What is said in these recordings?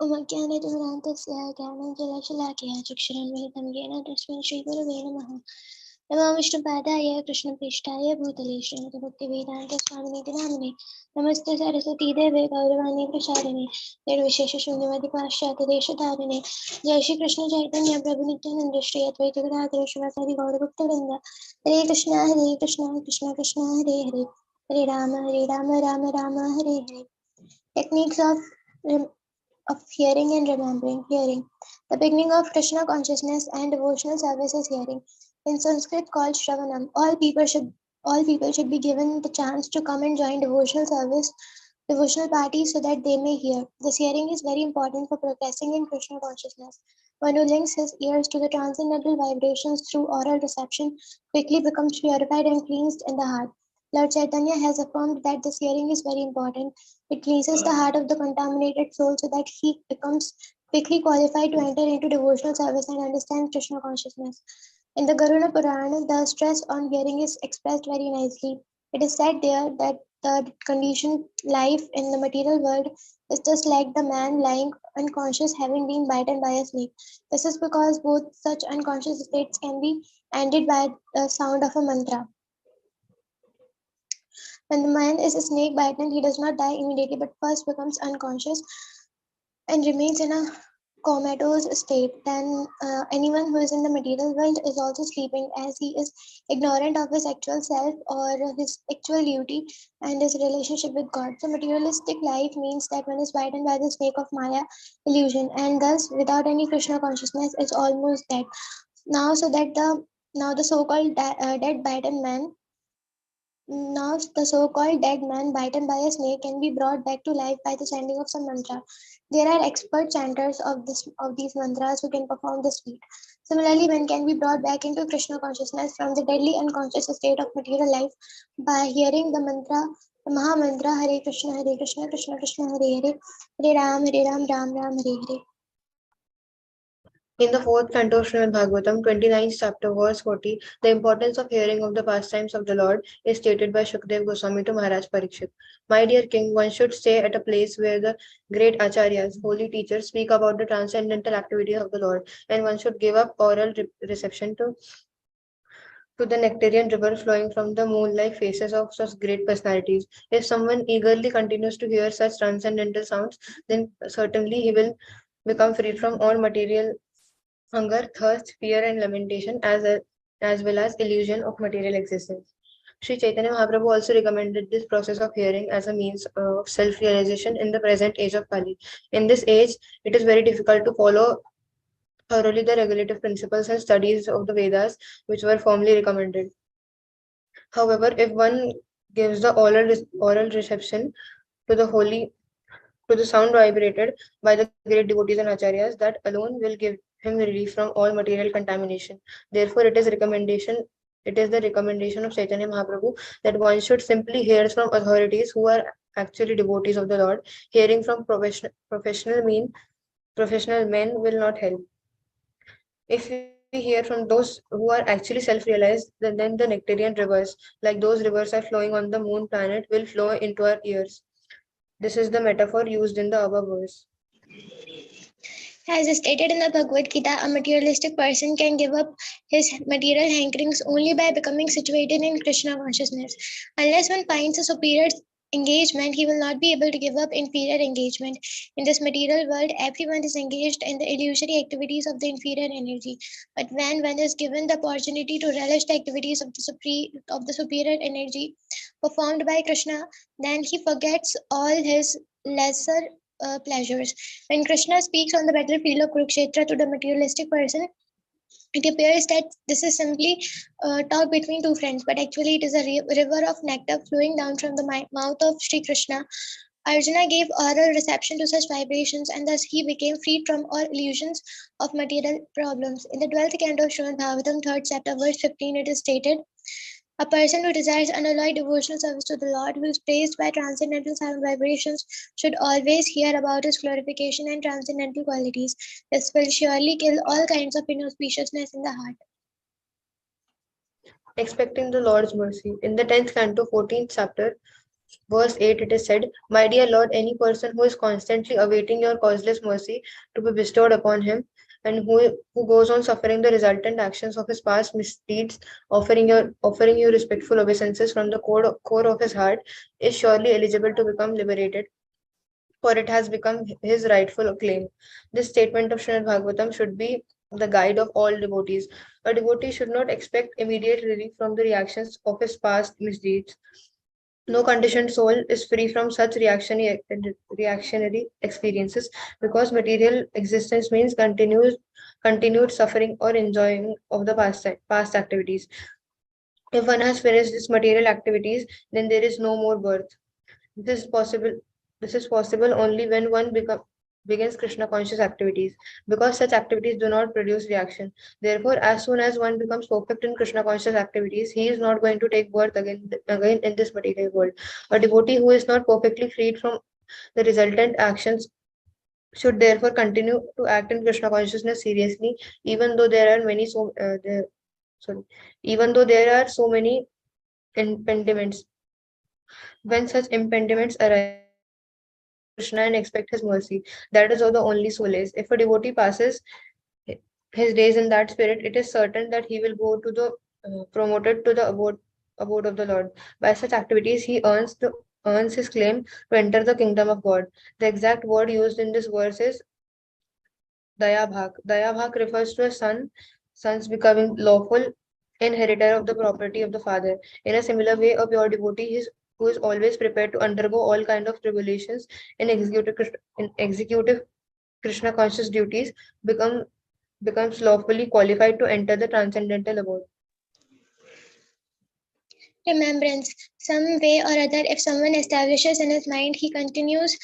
उमज्ञानतिमिरान्तस्य ज्ञानञ्जनशलाकया चक्षुरुन्मिलितं येन तस्मै श्रीगुरवे नमः। नमो विष्णुपादाय कृष्णप्रेष्ठाय भूतले श्रीमद्भक्तिवेदान्तस्वामिनिति नामिने नमस्ते सरस्वती देवे गौरवाणी प्रसारिणे निर्विशेषशून्यवादिपाश्चात्यदेशधारिणे जय श्री कृष्ण चैतन्य प्रभु नित्यानंद श्री अद्वैत गदाधर शिवासादि गौरभक्तवृंद हरे Krishna Krishna Krishna Hare Hare Hare Ram Ram Ram Hare Hare techniques of hearing and remembering. Hearing. The beginning of Krishna consciousness and devotional service is hearing. In Sanskrit called Shravanam, all people should be given the chance to come and join devotional parties so that they may hear. This hearing is very important for progressing in Krishna consciousness. One who links his ears to the transcendental vibrations through oral reception quickly becomes purified and cleansed in the heart. Lord Chaitanya has affirmed that this hearing is very important. It cleanses the heart of the contaminated soul so that he becomes quickly qualified to enter into devotional service and understand Krishna consciousness. In the Garuna Purana, the stress on hearing is expressed very nicely. It is said there that the conditioned life in the material world is just like the man lying unconscious having been bitten by a snake. This is because both such unconscious states can be ended by the sound of a mantra. When the man is a snake bitten, he does not die immediately but first becomes unconscious and remains in a comatose state. Then anyone who is in the material world is also sleeping as he is ignorant of his actual self or his actual duty and his relationship with God. So materialistic life means that one is bitten by the snake of Maya illusion and thus without any Krishna consciousness is almost dead. Now the so-called dead bitten man now, the so-called dead man bitten by a snake can be brought back to life by the chanting of some mantra. There are expert chanters of these mantras who can perform this feat. Similarly, one can be brought back into Krishna consciousness from the deadly unconscious state of material life by hearing the Maha Mantra Hare Krishna, Krishna Krishna, Hare Hare, Hare Ram, Ram Ram, Hare Hare. In the fourth canto of Srimad Bhagavatam, 29th chapter, verse 40, the importance of hearing of the pastimes of the Lord is stated by Shukdev Goswami to Maharaj Parikshit. My dear king, one should stay at a place where the great acharyas, holy teachers, speak about the transcendental activities of the Lord, and one should give up oral reception to the nectarian river flowing from the moon-like faces of such great personalities. If someone eagerly continues to hear such transcendental sounds, then certainly he will become free from all material hunger, thirst, fear, and lamentation, as well as illusion of material existence. Sri Chaitanya Mahaprabhu also recommended this process of hearing as a means of self-realization in the present age of Kali. In this age, it is very difficult to follow thoroughly the regulative principles and studies of the Vedas, which were formally recommended. However, if one gives the oral reception to the holy to the sound vibrated by the great devotees and acharyas, that alone will give him relief from all material contamination. Therefore, it is the recommendation of Chaitanya Mahaprabhu that one should simply hear from authorities who are actually devotees of the Lord. Hearing from professional men will not help. If we hear from those who are actually self-realized, then the nectarian rivers, like those rivers are flowing on the moon planet, will flow into our ears. This is the metaphor used in the above verse. As stated in the Bhagavad Gita, a materialistic person can give up his material hankerings only by becoming situated in Krishna consciousness. Unless one finds a superior engagement, he will not be able to give up inferior engagement. In this material world, everyone is engaged in the illusory activities of the inferior energy. But when one is given the opportunity to relish the activities of the superior energy performed by Krishna, then he forgets all his lesser pleasures. When Krishna speaks on the battlefield of Kurukshetra to the materialistic person, it appears that this is simply talk between two friends, but actually it is a river of nectar flowing down from the mouth of Sri Krishna. Arjuna gave oral reception to such vibrations and thus he became freed from all illusions of material problems. In the 12th canto of Srimad Bhagavatam, 3rd chapter, verse 15, it is stated, a person who desires unalloyed devotional service to the Lord, who is praised by transcendental sound vibrations, should always hear about his glorification and transcendental qualities. This will surely kill all kinds of inauspiciousness in the heart. Expecting the Lord's mercy. In the 10th canto, 14th chapter, verse 8, it is said, "My dear Lord, any person who is constantly awaiting your causeless mercy to be bestowed upon him, and who goes on suffering the resultant actions of his past misdeeds, offering you respectful obeisances from the core of his heart, is surely eligible to become liberated, for it has become his rightful claim." This statement of Srimad Bhagavatam should be the guide of all devotees. A devotee should not expect immediate relief from the reactions of his past misdeeds. No conditioned soul is free from such reactionary experiences, because material existence means continued suffering or enjoying of the past activities. If one has finished these material activities, then there is no more birth. This is possible. This is possible only when begins Krishna conscious activities, because such activities do not produce reaction. Therefore, as soon as one becomes perfect in Krishna conscious activities, he is not going to take birth again in this material world. A devotee who is not perfectly freed from the resultant actions should therefore continue to act in Krishna consciousness seriously, even though there are many sorry, even though there are so many impediments. When such impediments arise, he should turn to Krishna and expect his mercy. That is how the only soul is. If a devotee passes his days in that spirit, it is certain that he will go to the promoted to the abode of the Lord. By such activities, he earns his claim to enter the kingdom of God. The exact word used in this verse is Dayabhag. Dayabhag refers to a son's becoming lawful inheritor of the property of the father. In a similar way, a pure devotee is who is always prepared to undergo all kind of tribulations in executive Krishna conscious duties becomes lawfully qualified to enter the transcendental abode. Remembrance. Some way or other, if someone establishes in his mind he continues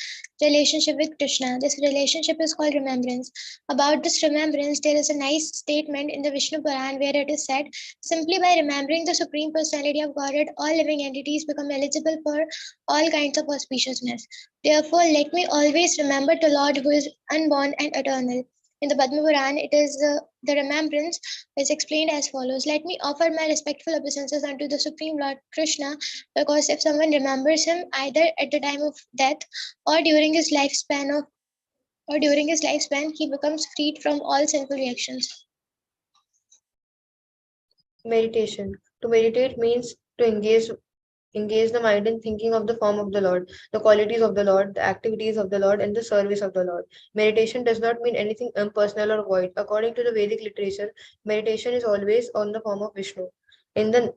relationship with Krishna, this relationship is called remembrance. About this remembrance, there is a nice statement in the Vishnu Puran where it is said, simply by remembering the Supreme Personality of Godhead, all living entities become eligible for all kinds of auspiciousness. Therefore, let me always remember the Lord who is unborn and eternal. In the Padma Puran, it is the remembrance is explained as follows. Let me offer my respectful obeisances unto the Supreme Lord Krishna, because if someone remembers him either at the time of death or during his lifespan, he becomes freed from all sinful reactions. Meditation. To meditate means to engage the mind in thinking of the form of the Lord, the qualities of the Lord, the activities of the Lord, and the service of the Lord. Meditation does not mean anything impersonal or void. According to the Vedic literature, meditation is always on the form of Vishnu. In the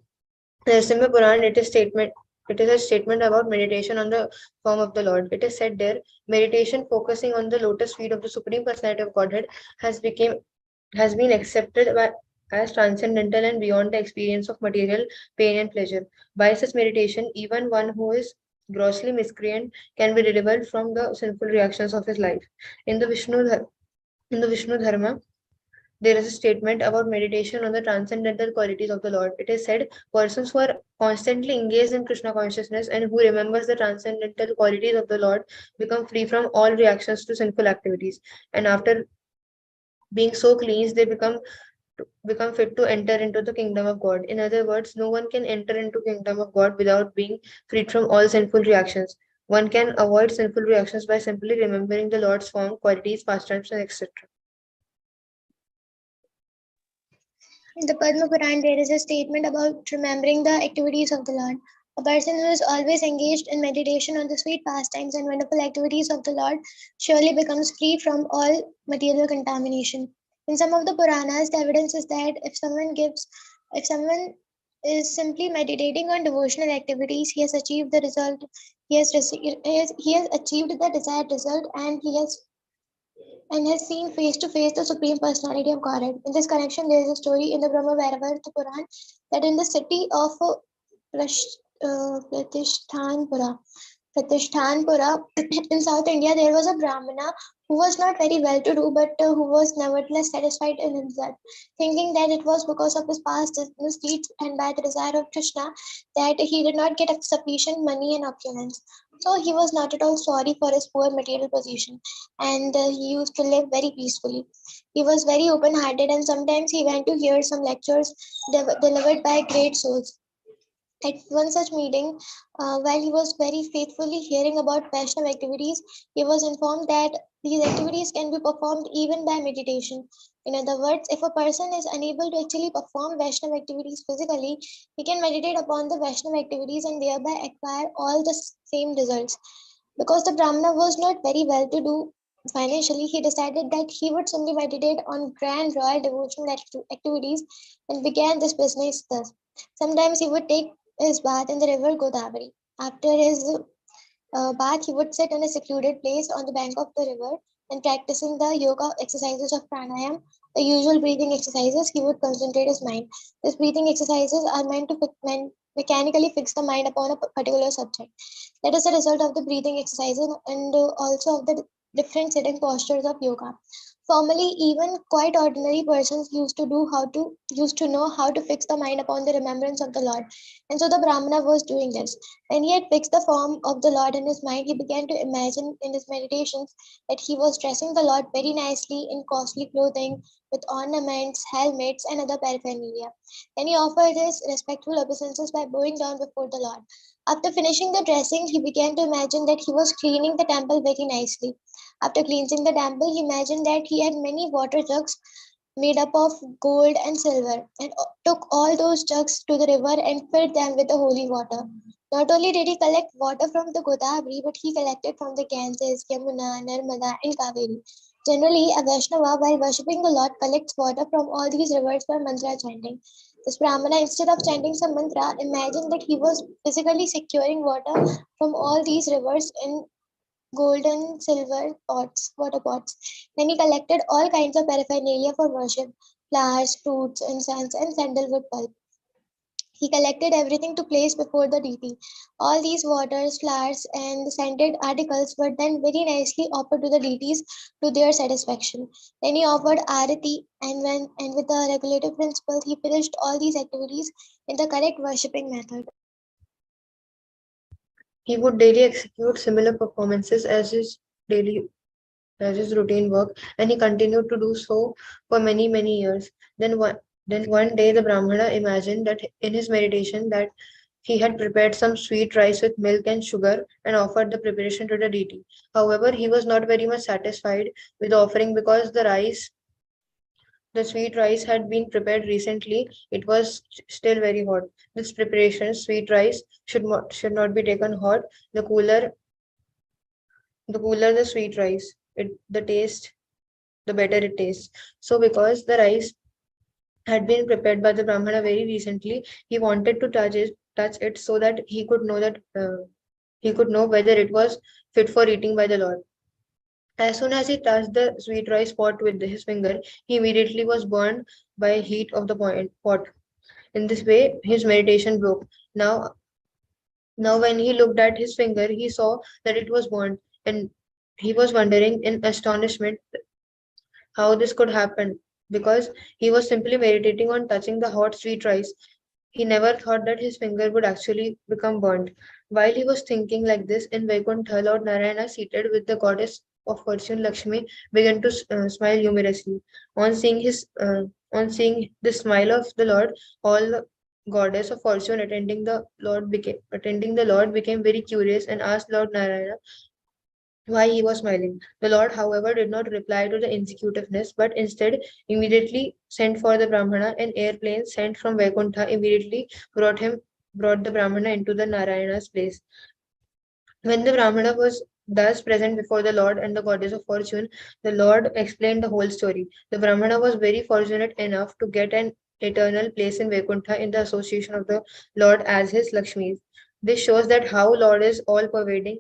Narasimha Puran, it is a statement about meditation on the form of the Lord. It is said there, meditation focusing on the lotus feet of the Supreme Personality of Godhead has become has been accepted as transcendental and beyond the experience of material pain and pleasure. By such meditation, even one who is grossly miscreant can be delivered from the sinful reactions of his life. In the in the Vishnu Dharma, there is a statement about meditation on the transcendental qualities of the Lord. It is said, persons who are constantly engaged in Krishna consciousness and who remembers the transcendental qualities of the Lord become free from all reactions to sinful activities. And after being so cleansed, they become fit to enter into the kingdom of God. In other words, no one can enter into kingdom of God without being freed from all sinful reactions. One can avoid sinful reactions by simply remembering the Lord's form, qualities, pastimes, and etc. In the Padma Puran, there is a statement about remembering the activities of the Lord. A person who is always engaged in meditation on the sweet pastimes and wonderful activities of the Lord surely becomes free from all material contamination. In some of the Puranas, the evidence is that if someone is simply meditating on devotional activities, he has achieved the result. He has achieved the desired result, and has seen face to face the Supreme Personality of Godhead. In this connection, there is a story in the Brahma Vairavarta Puran that in the city of Pratishtanpura, in South India, there was a Brahmana who was not very well to do, but who was nevertheless satisfied in himself, thinking that it was because of his past misdeeds and by the desire of Krishna that he did not get sufficient money and opulence. So he was not at all sorry for his poor material position, and he used to live very peacefully. He was very open hearted, and sometimes he went to hear some lectures delivered by great souls. At one such meeting, while he was very faithfully hearing about Vaishnava activities, he was informed that these activities can be performed even by meditation. In other words, if a person is unable to actually perform Vaishnava activities physically, he can meditate upon the Vaishnava activities and thereby acquire all the same results. Because the Brahmana was not very well to do financially, he decided that he would simply meditate on grand royal devotional activities and began this business thus. Sometimes he would take his bath in the river Godavari. After his bath, he would sit in a secluded place on the bank of the river and practicing the yoga exercises of pranayam, the usual breathing exercises, he would concentrate his mind. These breathing exercises are meant to mechanically fix the mind upon a particular subject. That is the result of the breathing exercises and also of the different sitting postures of yoga. Formerly, even quite ordinary persons used to know how to fix the mind upon the remembrance of the Lord. And so the Brahmana was doing this. When he had fixed the form of the Lord in his mind, he began to imagine in his meditations that he was dressing the Lord very nicely in costly clothing with ornaments, helmets, and other paraphernalia. Then he offered his respectful obeisances by bowing down before the Lord. After finishing the dressing, he began to imagine that he was cleaning the temple very nicely. After cleansing the temple, he imagined that he had many water jugs made up of gold and silver, and took all those jugs to the river and filled them with the holy water. Not only did he collect water from the Godavari, but he collected from the Ganges, Yamuna, Narmada, and Kaveri. Generally, a Vaishnava, while worshipping the Lord, collects water from all these rivers by mantra chanting. This Brahmana, instead of chanting some mantra, imagined that he was physically securing water from all these rivers in golden silver pots, water pots. Then he collected all kinds of paraphernalia for worship, flowers, fruits, incense, and sandalwood pulp. He collected everything to place before the deity. All these waters, flowers, and scented articles were then very nicely offered to the deities to their satisfaction. Then he offered arati, and with the regulative principles, he finished all these activities in the correct worshipping method. He would daily execute similar performances daily as his routine work, and he continued to do so for many, many years. Then one day the Brahmana imagined that in his meditation that he had prepared some sweet rice with milk and sugar and offered the preparation to the deity. However, he was not very much satisfied with the offering because the sweet rice had been prepared recently. It was still very hot. This preparation, sweet rice, should not be taken hot. The cooler the sweet rice, the taste, the better it tastes. So, because the rice had been prepared by the Brahmana very recently, he wanted to touch it so that he could know whether it was fit for eating by the Lord. As soon as he touched the sweet rice pot with his finger, he immediately was burned by heat of the pot. In this way, his meditation broke. Now, now when he looked at his finger, he saw that it was burnt, and he was wondering in astonishment how this could happen because he was simply meditating on touching the hot sweet rice. He never thought that his finger would actually become burnt. While he was thinking like this, in Vaikuntha, Lord Narayana, seated with the goddess of fortune Lakshmi, began to smile humorously. On seeing the smile of the Lord, all the goddess of fortune attending the Lord became very curious and asked Lord Narayana why he was smiling. The Lord, however, did not reply to the insecutiveness, but instead immediately sent for the Brahmana. An airplane sent from Vaikuntha immediately brought the Brahmana into the Narayana's place. When the Brahmana was thus present before the Lord and the goddess of fortune, the Lord explained the whole story. The Brahmana was very fortunate enough to get an eternal place in Vaikuntha in the association of the Lord as his Lakshmi. This shows that how Lord is all pervading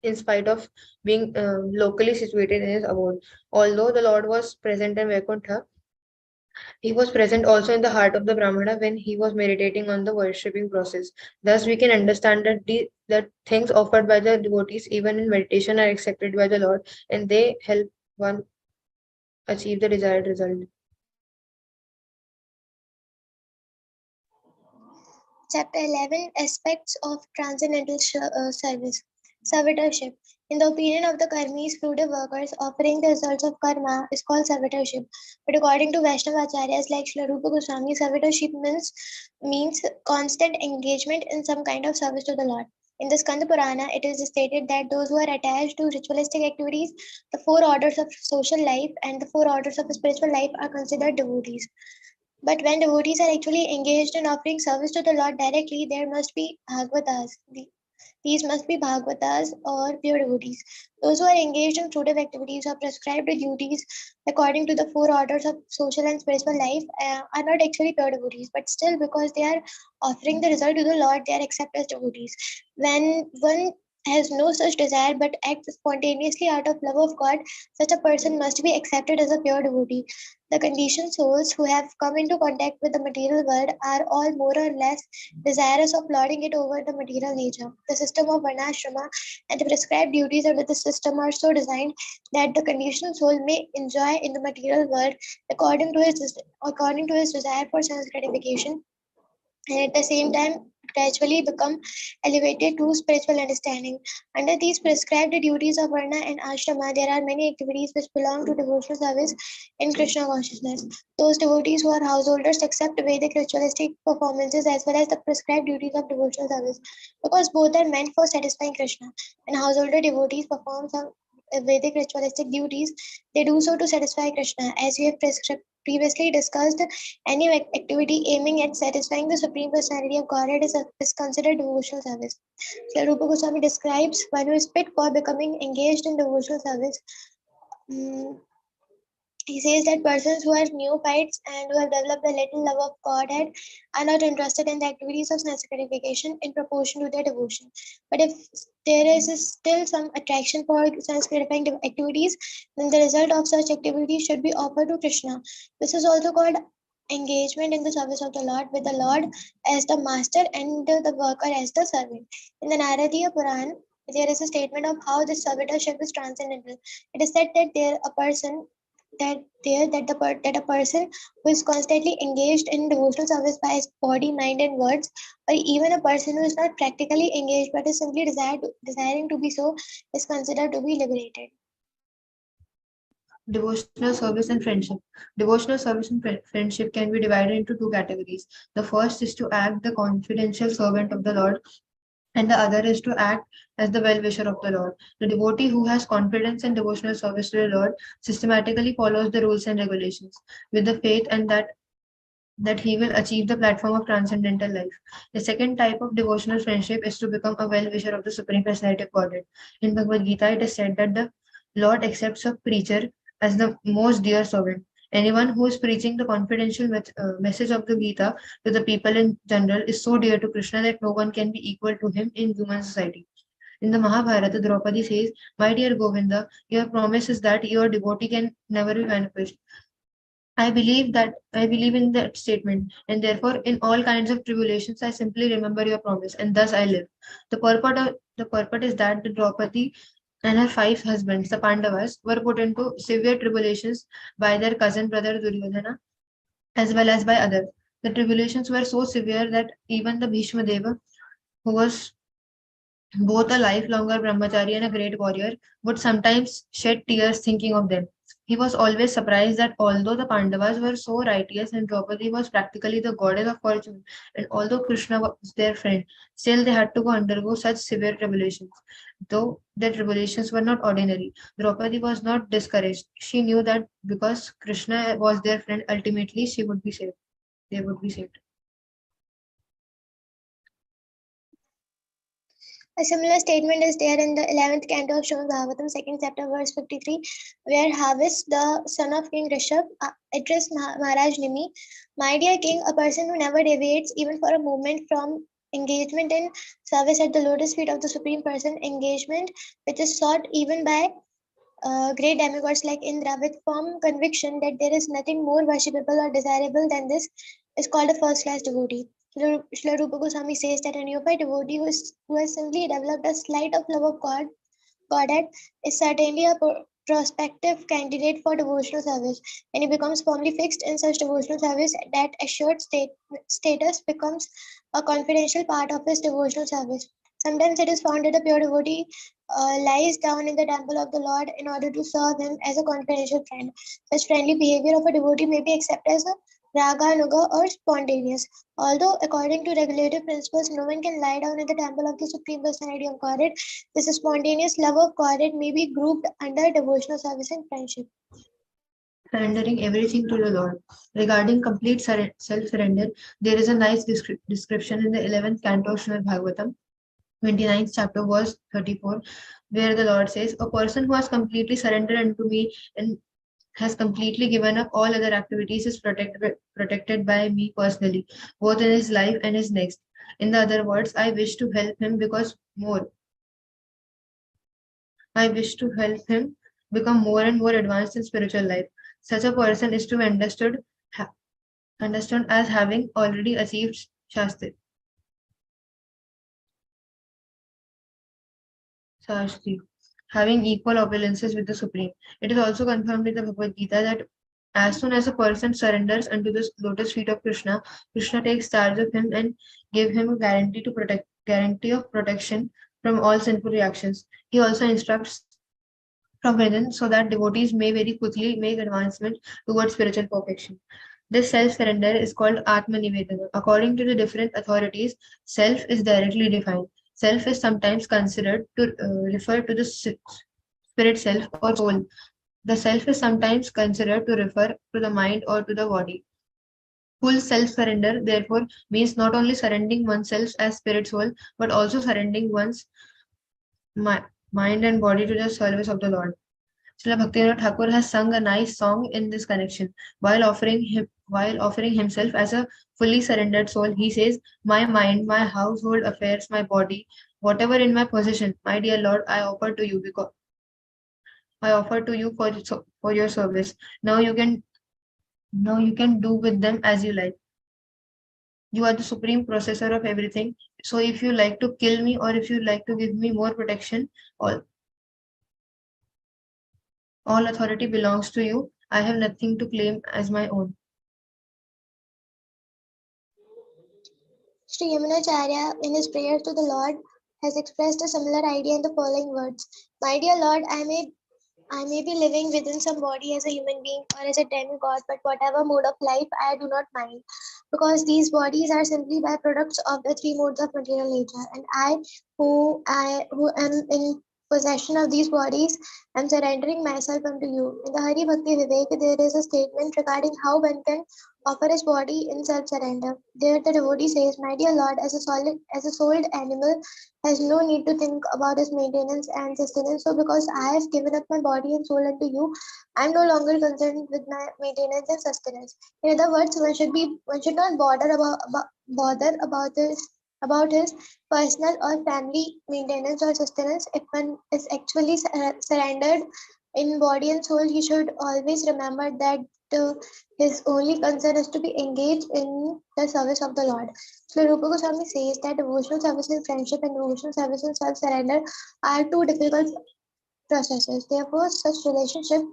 in spite of being locally situated in his abode. Although the Lord was present in Vaikuntha, he was present also in the heart of the Brahmana when he was meditating on the worshipping process. Thus, we can understand that things offered by the devotees, even in meditation, are accepted by the Lord and they help one achieve the desired result. Chapter 11, Aspects of Transcendental Service. Servitorship. In the opinion of the karmis, fruitive workers, offering the results of karma is called servitorship. But according to Vaishnava acharyas like Srila Rupa Goswami, servitorship means constant engagement in some kind of service to the Lord. In the Skanda Purana, it is stated that those who are attached to ritualistic activities, the four orders of social life, and the four orders of spiritual life are considered devotees. But when devotees are actually engaged in offering service to the Lord directly, there must be Bhagavatas. These must be Bhagavatas or pure devotees. Those who are engaged in fruitive activities or prescribed duties according to the four orders of social and spiritual life are not actually pure devotees, but still, because they are offering the result to the Lord, they are accepted as devotees. When one has no such desire but acts spontaneously out of love of God, such a person must be accepted as a pure devotee. The conditioned souls who have come into contact with the material world are all more or less desirous of lording it over the material nature. The system of varnashrama and the prescribed duties under the system are so designed that the conditioned soul may enjoy in the material world according to his desire for sense gratification, and at the same time gradually become elevated to spiritual understanding. Under these prescribed duties of Varna and Ashrama, there are many activities which belong to devotional service in Krishna consciousness. Those devotees who are householders accept Vedic ritualistic performances as well as the prescribed duties of devotional service, because both are meant for satisfying Krishna. And householder devotees perform some Vedic ritualistic duties, they do so to satisfy Krishna. As we have previously discussed, any activity aiming at satisfying the Supreme Personality of Godhead is considered devotional service. So Rupa Goswami describes one who is fit for becoming engaged in devotional service. Mm, he says that persons who are neophytes and who have developed a little love of Godhead are not interested in the activities of sense gratification in proportion to their devotion. But if there is still some attraction for sense gratifying activities, then the result of such activities should be offered to Krishna. This is also called engagement in the service of the Lord, with the Lord as the master and the worker as the servant. In the Naradiya Puran, there is a statement of how this servitorship is transcendental. It is said that there a person that a person who is constantly engaged in devotional service by his body, mind, and words, or even a person who is not practically engaged but is simply desiring to be so, is considered to be liberated. Devotional service and friendship. Devotional service and friendship can be divided into two categories. The first is to act the confidential servant of the Lord, and the other is to act as the well-wisher of the Lord. The devotee who has confidence and devotional service to the Lord systematically follows the rules and regulations with the faith and that he will achieve the platform of transcendental life. The second type of devotional friendship is to become a well-wisher of the Supreme Personality of Godhead. In Bhagavad Gita, it is said that the Lord accepts a preacher as the most dear servant. Anyone who is preaching the confidential message of the Gita to the people in general is so dear to Krishna that no one can be equal to him in human society. In the Mahabharata, Draupadi says, "My dear Govinda, your promise is that your devotee can never be vanquished. I believe in that statement, and therefore in all kinds of tribulations I simply remember your promise, and thus I live." The purport is that the Draupadi and her five husbands, the Pandavas, were put into severe tribulations by their cousin brother Duryodhana as well as by others. The tribulations were so severe that even the Bhishma Deva, who was both a lifelonger brahmachari and a great warrior, would sometimes shed tears thinking of them. He was always surprised that although the Pandavas were so righteous and Draupadi was practically the goddess of fortune, and although Krishna was their friend, still they had to go undergo such severe tribulations. Though their tribulations were not ordinary, Draupadi was not discouraged. She knew that because Krishna was their friend, ultimately she would be saved. They would be saved. A similar statement is there in the 11th canto of Srimad Bhagavatam, 2nd chapter, verse 53, where Havis, the son of King Rishabh, addressed Maharaj Nimi, "My dear king, a person who never deviates even for a moment from engagement in service at the lotus feet of the Supreme Person, engagement which is sought even by great demigods like Indra, with firm conviction that there is nothing more worshipable or desirable than this, is called a first class devotee." Srila Rupa Goswami says that a neophyte devotee who has simply developed a slight of love of Godhead is certainly a prospective candidate for devotional service. When he becomes firmly fixed in such devotional service, that assured status becomes a confidential part of his devotional service. Sometimes it is found that a pure devotee lies down in the temple of the Lord in order to serve him as a confidential friend. Such friendly behavior of a devotee may be accepted as a raga, nuga, or spontaneous. Although, according to regulative principles, no one can lie down in the temple of the Supreme Personality of Godhead, this spontaneous love of Godhead may be grouped under devotional service and friendship. Surrendering everything to the Lord. Regarding complete self-surrender, there is a nice description in the 11th canto of Srimad Bhagavatam, 29th chapter, verse 34, where the Lord says, "A person who has completely surrendered unto me and has completely given up all other activities is protected by me personally, both in his life and his next. In the other words, I wish to help him I wish to help him become more and more advanced in spiritual life. Such a person is to be understood as having already achieved Shastri, having equal opulences with the Supreme. It is also confirmed in the Bhagavad Gita that as soon as a person surrenders unto the lotus feet of Krishna, Krishna takes charge of him and give him a guarantee of protection from all sinful reactions. He also instructs from within so that devotees may very quickly make advancement towards spiritual perfection. This self-surrender is called Atma Nivedana. According to the different authorities, self is directly defined. Self is sometimes considered to refer to the spirit self or soul. The self is sometimes considered to refer to the mind or to the body. Full self-surrender, therefore, means not only surrendering oneself as spirit soul, but also surrendering one's mind and body to the service of the Lord. Srila Bhaktivinoda Thakur has sung a nice song in this connection. While offering himself as a fully surrendered soul, he says, "My mind, my household affairs, my body, whatever in my possession, my dear Lord, I offer to you for your service. Now you can do with them as you like. You are the supreme processor of everything. So if you like to kill me or if you like to give me more protection, all all authority belongs to you. I have nothing to claim as my own." Sri Yamunacharya, in his prayer to the Lord, has expressed a similar idea in the following words: My dear Lord, I may be living within some body as a human being or as a demigod, but whatever mode of life I do not mind, because these bodies are simply byproducts of the three modes of material nature, and who am in possession of these bodies, am surrendering myself unto you. In the Hari Bhakti Vivek, there is a statement regarding how one can offer his body in self-surrender. There the devotee says, My dear Lord, as a souled animal, has no need to think about his maintenance and sustenance. So because I have given up my body and soul unto you, I am no longer concerned with my maintenance and sustenance. In other words, one should not bother about his personal or family maintenance or sustenance. If one is actually surrendered in body and soul, he should always remember that his only concern is to be engaged in the service of the Lord. So Rupa Goswami says that devotional service in friendship and devotional service in self-surrender are two difficult processes. Therefore, such relationship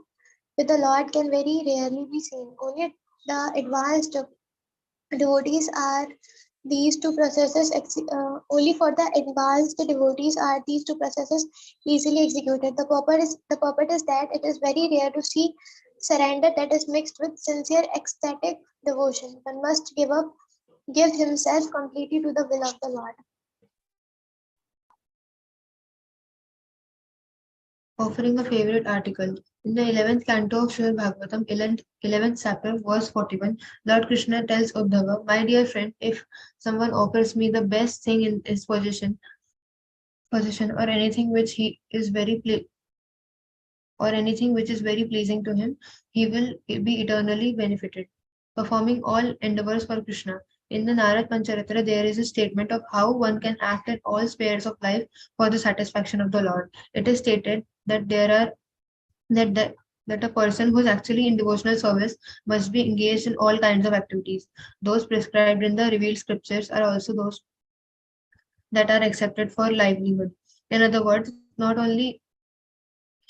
with the Lord can very rarely be seen. Only the advanced devotees are these two processes only for the advanced devotees are these two processes easily executed. The purpose is that it is very rare to see surrender that is mixed with sincere ecstatic devotion. One must give himself completely to the will of the Lord. Offering a favorite article. In the 11th canto of Srimad Bhagavatam, 11th chapter, verse 41, Lord Krishna tells Uddhava, "My dear friend, if someone offers me the best thing in his possession or anything which he is or anything which is very pleasing to him, he will be eternally benefited, performing all endeavors for Krishna." In the Narad Pancharatra, there is a statement of how one can act in all spheres of life for the satisfaction of the Lord. It is stated that there are that that that a person who is actually in devotional service must be engaged in all kinds of activities. Those prescribed in the revealed scriptures are also those that are accepted for livelihood. In other words, not only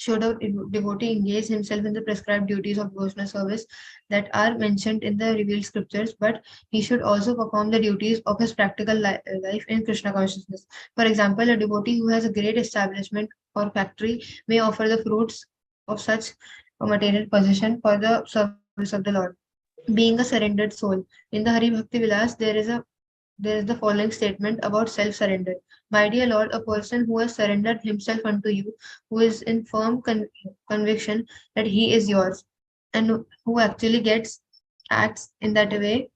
should a devotee engage himself in the prescribed duties of devotional service that are mentioned in the revealed scriptures, but he should also perform the duties of his practical life in Krishna consciousness. For example, a devotee who has a great establishment or factory may offer the fruits of such a material possession for the service of the Lord. Being a surrendered soul. In the Hari Bhakti Vilas, there is the following statement about self-surrender. My dear Lord, a person who has surrendered himself unto you, who is in firm conviction that he is yours, and who actually acts in that way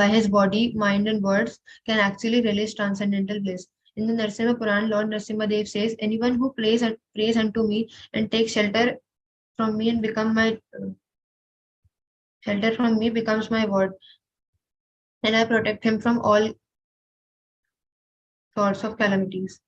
by his body, mind, and words, can actually realize transcendental bliss. In the Narsimha Puran, Lord Narsimha Dev says, anyone who prays unto me and takes from me and shelter from me becomes my ward, and I protect him from all sorts of calamities.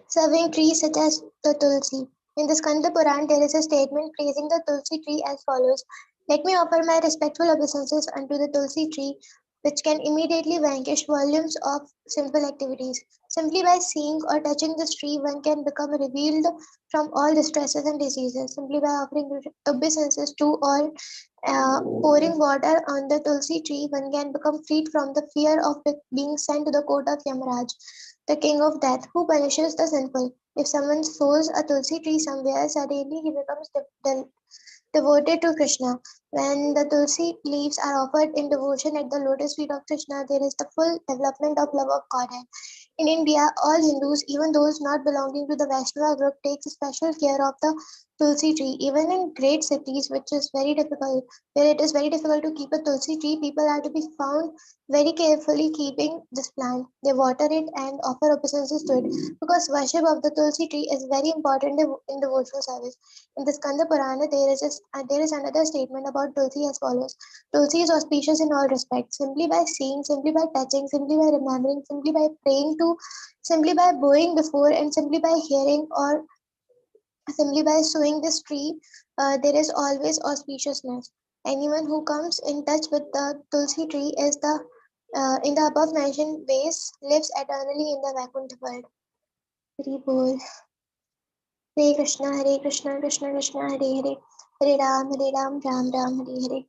Serving trees such as the Tulsi. In the Skanda Puran, there is a statement praising the Tulsi tree as follows: Let me offer my respectful obeisances unto the Tulsi tree, which can immediately vanquish volumes of simple activities. Simply by seeing or touching this tree, one can become revealed from all distresses and diseases. Simply by offering obeisances to or pouring water on the Tulsi tree, one can become freed from the fear of being sent to the court of Yamaraj, the king of death, who punishes the sinful. If someone sows a tulsi tree somewhere, suddenly he becomes devoted to Krishna. When the tulsi leaves are offered in devotion at the lotus feet of Krishna, there is the full development of love of Godhead. In India, all Hindus, even those not belonging to the Vaishnava group, take special care of the tulsi tree. Even in great cities, where it is very difficult to keep a tulsi tree, people are to be found very carefully keeping this plant. They water it and offer obeisances to it because worship of the tulsi tree is very important in devotional service. In the Skanda Purana, there is another statement about Tulsi as follows: Tulsi is auspicious in all respects. Simply by seeing, simply by touching, simply by remembering, simply by praying to, simply by bowing before, and simply by hearing or simply by sowing this tree, there is always auspiciousness. Anyone who comes in touch with the Tulsi tree is the in the above mentioned ways lives eternally in the Vaikuntha world. Hari Bol. Hare Krishna, Krishna Krishna, Hare Hare, Hare Ram, Ram Ram, Hare Hare.